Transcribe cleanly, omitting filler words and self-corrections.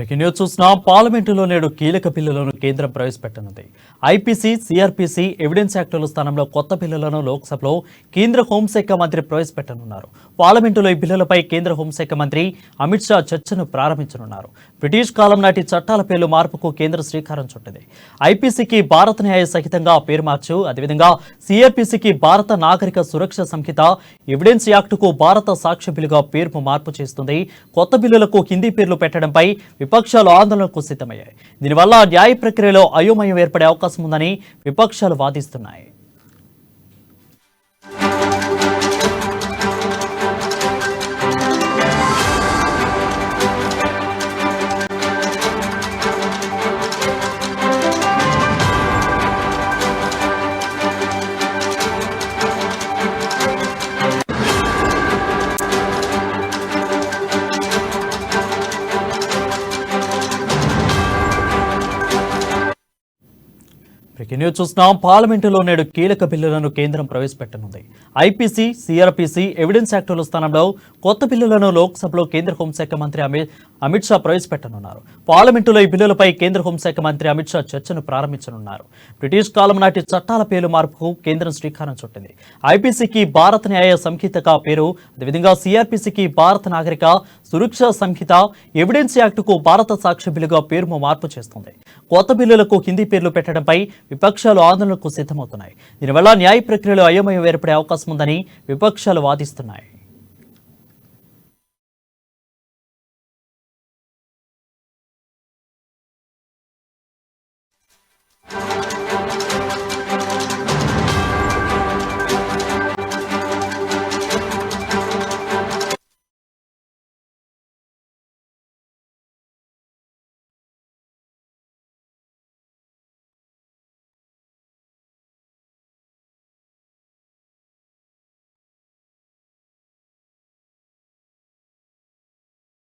Breaking news చూస్తున్నాం. పార్లమెంటులో నేడు కీలక బిల్లులను కేంద్రం ప్రవేశపెట్టనుంది. ఐపీసీ, సిఆర్పీసీ, ఎవిడెన్స్ యాక్టుల స్థానంలో కొత్త బిల్లులను లోక్సభలో కేంద్ర హోంశాఖ మంత్రి ప్రవేశపెట్టనున్నారు. పార్లమెంటులో ఈ బిల్లులపై కేంద్ర హోంశాఖ మంత్రి అమిత్ షా చర్చను ప్రారంభించనున్నారు. బ్రిటిష్ కాలం నాటి చట్టాల పేర్లు మార్పుకు కేంద్రం శ్రీకారం చుట్టింది. ఐపీసీకి భారత న్యాయ సహితంగా పేరు మార్చు, అదేవిధంగా సిఆర్పీసీకి భారత నాగరిక సురక్ష సంహిత, ఎవిడెన్స్ యాక్టుకు భారత సాక్ష్య బిల్లుగా పేరు మార్పు చేస్తుంది. కొత్త బిల్లులకు హిందీ పేర్లు పెట్టడంపై విపక్షాలు ఆందోళనకు సిద్ధమయ్యాయి. దీనివల్ల న్యాయ ప్రక్రియలో అయోమయం ఏర్పడే అవకాశం ఉందని విపక్షాలు వాదిస్తున్నాయి. న్యూస్ చూస్తున్నాం. పార్లమెంటులో నేడు కీలక బిల్లులను కేంద్రం ప్రవేశపెట్టనుంది. ఐపీసీ, సిఆర్పీసీ, ఎవిడెన్స్ యాక్టుల స్థానంలో కొత్త బిల్లులను లోక్సభలో కేంద్ర హోంశాఖ మంత్రి అమిత్ షా ప్రవేశపెట్టనున్నారు. పార్లమెంటులో ఈ బిల్లులపై కేంద్ర హోంశాఖ మంత్రి అమిత్ షా చర్చను ప్రారంభించనున్నారు. బ్రిటిష్ కాలం నాటి చట్టాల పేరు మార్పుకు కేంద్రం శ్రీకారం చుట్టింది. ఐపీసీకి భారత న్యాయ సంహితగా పేరు, అదేవిధంగా సిఆర్పీసీకి భారత నాగరిక సురక్ష సంహిత, ఎవిడెన్స్ యాక్టుకు భారత సాక్ష్య బిల్లుగా పేరు మార్పు చేస్తుంది. కొత్త బిల్లులకు హిందీ పేర్లు పెట్టడంపై విపక్షాలు ఆందోళనకు సిద్ధమవుతున్నాయి. దీనివల్ల న్యాయ ప్రక్రియలో అయోమయం ఏర్పడే అవకాశం ఉందని విపక్షాలు వాదిస్తున్నాయి.